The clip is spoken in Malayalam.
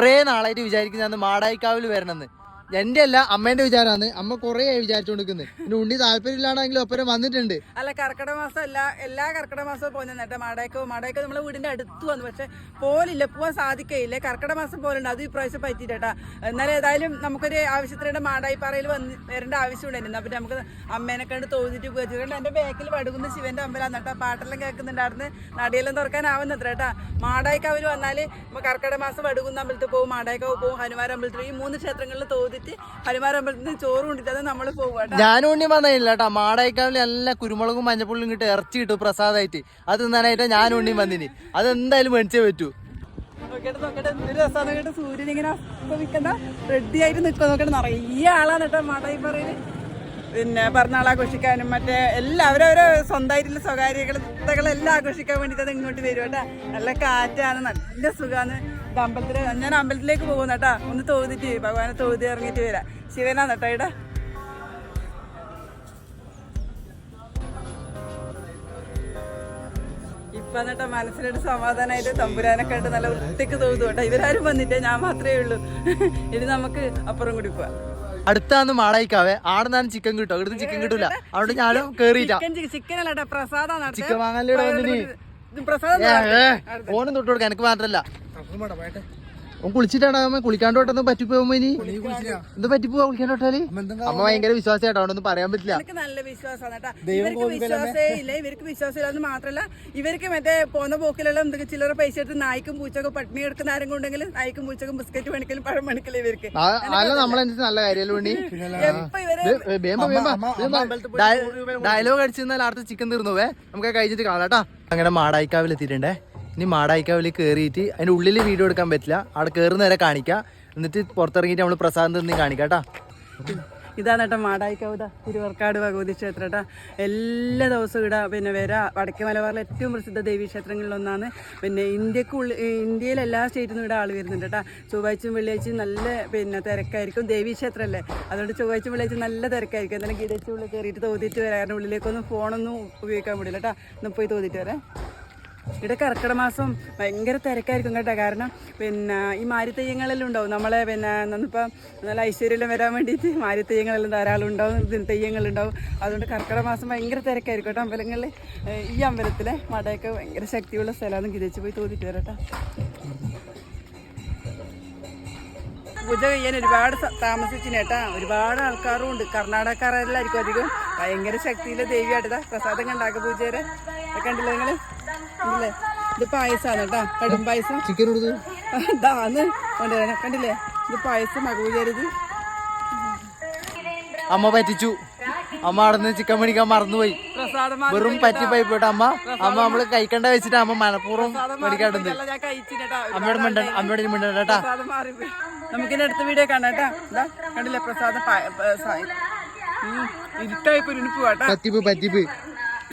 കുറേ നാളായിട്ട് വിചാരിക്കുന്ന മാടായിക്കാവിൽ വരണമെന്ന്. എന്റെ അല്ല അമ്മേന്റെ വിചാരമാണ്. അമ്മ കൊറേ വിചാരിച്ചോണ്ടിരിക്കുന്നത്. പിന്നെ ഉണ്ണി താല്പര്യമില്ലാണെങ്കിലും ഒപ്പരം വന്നിട്ടുണ്ട്. അല്ല കർക്കിടക മാസം എല്ലാ കർക്കിടക മാസവും പോകുന്ന മാടായിക്കോ നമ്മളെ വീടിന്റെ അടുത്ത് വന്നു. പക്ഷെ പോലില്ല, പോവാൻ സാധിക്കയില്ല. കർക്കിടക മാസം പോലുണ്ട്. അത് ഇപ്രാവശ്യം പറ്റിയിട്ടാ. എന്നാലും ഏതായാലും നമുക്കൊരു ആവശ്യത്തിനുണ്ട് മാടായിപ്പാറയിൽ വരേണ്ട ആവശ്യമുണ്ടായിരുന്നു. അപ്പൊ നമുക്ക് അമ്മേനെ കണ്ട് തോന്നിട്ട് പോയിട്ട് എന്റെ ബാക്കിൽ വടുകുന്ന ശിവന്റെ അമ്പലമാണ് കേട്ടോ. പാട്ടെല്ലാം കേൾക്കുന്നുണ്ടായിരുന്നു. നടിയെല്ലാം തുറക്കാനാവുന്നത്ര കേട്ടാ. മാടായിക്കാവിൽ വന്നാല് കർക്കിടക മാസം വടുകുന്ന അമ്പലത്തിൽ പോകും, മാടായിക്കാവ് പോകും, ഹനുമാൻ അമ്പലത്തിൽ ഈ 3 ക്ഷേത്രങ്ങളിൽ തോന്നിട്ട് ഹനുമാരമ്പലത്തിന് ചോറ് കൊണ്ടിട്ട് നമ്മള് പോവാ. ഞാനും ഉണ്ണി വന്നില്ല കേട്ടാ. മാടായിക്കാവിൽ നല്ല കുരുമുളകും മഞ്ഞപ്പുള്ളും കിട്ടും, ഇറച്ചി കിട്ടും പ്രസാദമായിട്ട്. അത് തിന്നാനായിട്ട് ഞാനും ഉണ്ണി വന്നിന്. അതെന്തായാലും മേടിച്ചേ പറ്റൂ. നോക്കട്ടെ സൂര്യൻ ഇങ്ങനെ റെഡി ആയിട്ട് നിൽക്കുക. നോക്കട്ടെ നിറയെ ആളാണ് കേട്ടോ മാടായിപ്പാറയില്. പിന്നെ പിറന്നാൾ ആഘോഷിക്കാനും മറ്റേ എല്ലാവരും അവരെ സ്വന്തമായിട്ടുള്ള സ്വകാര്യകളെല്ലാം ആഘോഷിക്കാൻ വേണ്ടിയിട്ട് ഇങ്ങോട്ട് വരും കേട്ടാ. നല്ല കാറ്റാണ്, നല്ല സുഖമാണ്. അമ്പലത്തില് ഞാൻ അമ്പലത്തിലേക്ക് പോകുന്ന കേട്ടാ. ഒന്ന് തോന്നിട്ട് ഭഗവാനെ തോതി ഇറങ്ങിയിട്ട് വരാം. ശിവനാണ് കേട്ടോ ഇവിടെ. ഇപ്പൊ എന്നിട്ട് മനസ്സിലൊരു സമാധാനമായിട്ട് തമ്പുരാനൊക്കെ ആയിട്ട് നല്ല വൃത്തിക്ക് തോന്നും കേട്ടോ. ഇവരാരും വന്നിട്ടേ, ഞാൻ മാത്രമേ ഉള്ളൂ. ഇനി നമുക്ക് അപ്പുറം കൂടി പോവാം. അടുത്താന്ന് മാടായിക്കാവേ. ആടുന്നാണ് ചിക്കൻ കിട്ടും, അവിടുന്ന് ചിക്കൻ കിട്ടൂല. അവിടെ ഞാനും കേറിയില്ല. ചിക്കൻ അല്ലട്ടെ പ്രസാദാണ്. ചിക്കൻ വാങ്ങാനിവിടെ വന്നിന്. ഫോണും തൊട്ട് കൊടുക്കാൻ എനിക്ക് മാത്രല്ല. കുളിച്ചിട്ടാണ് കുളിക്കാണ്ടോട്ടൊന്നും പറ്റിപ്പോകുമ്പോ ഇനി എന്ത് പറ്റിപ്പോവാ കുളിക്കാണ്ടോട്ടാല്? അമ്മ ഭയങ്കര വിശ്വാസമായിട്ടോ, അവിടെ പറയാൻ പറ്റില്ല. എനിക്ക് നല്ല വിശ്വാസമാണ് കേട്ടോ. ഇവർക്ക് വിശ്വാസേ ഇല്ല. ഇവർക്ക് വിശ്വാസമില്ലാന്ന് മാത്രല്ല, ഇവർക്ക് മറ്റേ പോന്ന പോക്കിലെല്ലാം എന്തൊക്കെ ചിലർ പൈസ എടുത്ത് നായ്ക്കും പൂച്ചക്കും പട്ടിണി എടുക്കുന്ന ആരും കൊണ്ടെങ്കിലും നായ്ക്കും പൂച്ചക്കും ബിസ്ക്കറ്റ് പണിക്കലും പഴം പണിക്കലും ഇവർക്ക്. അല്ല നമ്മളനുസരിച്ച് നല്ല കാര്യമല്ലോ ഉണ്ണി. ഡയലോഗ് അടിച്ചിരുന്നാൽ അടുത്ത ചിക്കൻ തീർന്നുവേ. നമുക്ക് കഴിഞ്ഞിട്ട് കാണാം കേട്ടാ. അങ്ങനെ മാടായിക്കാവിൽ എത്തിയിട്ടുണ്ടേ. ഇനി മാടായിക്കാവിൽ കയറിയിട്ട് അതിൻ്റെ ഉള്ളിൽ വീഡിയോ എടുക്കാൻ പറ്റില്ല. അവിടെ കയറുന്ന വരെ കാണിക്കാം. എന്നിട്ട് പുറത്തിറങ്ങിയിട്ട് നമ്മൾ പ്രസാദം തിന്നി കാണിക്കാം കേട്ടാ. ഇതാണ് കേട്ടോ മാടായിക്കാവ് തിരുവർക്കാട് ഭഗവതി ക്ഷേത്രം കേട്ടോ. എല്ലാ ദിവസവും ഇവിടെ പിന്നെ വടക്കേ മലബാറിലെ ഏറ്റവും പ്രസിദ്ധ ദേവീക്ഷേത്രങ്ങളിലൊന്നാണ്. പിന്നെ ഇന്ത്യയിലെ എല്ലാ സ്റ്റേറ്റിൽ നിന്നും ഇവിടെ ആൾ വരുന്നുണ്ട് കേട്ടോ. ചൊവ്വാഴ്ചയും വെള്ളിയാഴ്ചയും നല്ല പിന്നെ തിരക്കായിരിക്കും. ദേവീക്ഷേത്രമല്ലേ, അതുകൊണ്ട് ചൊവ്വാഴ്ചയും വെള്ളിയാഴ്ചയും നല്ല തിരക്കായിരിക്കും. എന്തായാലും ഗീതച്ച് ഉള്ളിൽ കയറിയിട്ട് തോന്നിയിട്ട് വരാം. കാരണം ഉള്ളിലേക്കൊന്നും ഫോണൊന്നും ഉപയോഗിക്കാൻ പറ്റില്ല കേട്ടോ. ഒന്ന് പോയി തോന്നിയിട്ട് വരാം. ഇവിടെ കർക്കിടക മാസം ഭയങ്കര തിരക്കായിരിക്കും കേട്ടോ. കാരണം പിന്നെ ഈ മാരിത്തെയ്യങ്ങളെല്ലാം ഉണ്ടാവും. നമ്മളെ പിന്നെ ഇപ്പം നല്ല ഐശ്വര്യമെല്ലാം വരാൻ വേണ്ടിയിട്ട് മാരിത്തെയ്യങ്ങളെല്ലാം ധാരാളം ഉണ്ടാവും, തെയ്യങ്ങളുണ്ടാവും. അതുകൊണ്ട് കർക്കിടക മാസം ഭയങ്കര തിരക്കായിരിക്കും കേട്ടോ അമ്പലങ്ങളിൽ. ഈ അമ്പലത്തിലെ മടയൊക്കെ ഭയങ്കര ശക്തിയുള്ള സ്ഥലമാണ്. ഗിതച്ച് പോയി തോന്നിട്ട് വരട്ടോ. പൂജ കഴിയാൻ ഒരുപാട് താമസിച്ചിന് കേട്ടാ. ഒരുപാട് ആൾക്കാരും ഉണ്ട്. കർണാടകക്കാരെല്ലായിരിക്കും അധികം. ഭയങ്കര ശക്തിയിലെ ദേവിയായിട്ടാ. പ്രസാദം കണ്ടാക്ക പൂജ വരെ കണ്ടില്ലേ നിങ്ങള്? ഇല്ലേ, ഇത് പായസാണ് കേട്ടാ. കടും പായസം ചിക്കൻ ഇതാന്ന് കൊണ്ടുവരാൻ. കണ്ടില്ലേ, ഇത് പായസം മകൂചരുത്. അമ്മ പറ്റിച്ചു. അമ്മ അവിടെ നിന്ന് ചിക്കൻ മേടിക്കാൻ മറന്നുപോയി. വെറും പറ്റിപ്പോയി പോയിട്ട് അമ്മ നമ്മള് കഴിക്കണ്ട വെച്ചിട്ട് അമ്മ മനഃപൂർവ്വം മേടിക്കാട്ടുണ്ട്. അമ്മയോട് മിണ്ടണ്ട കേട്ടാ. നമുക്കിന്റെ അടുത്ത വീഡിയോ കാണാം കേട്ടാ. ഇതാ കണ്ടില്ലേ പ്രസാദം. ഇരുട്ടായിപ്പോ പറ്റിപ്പ്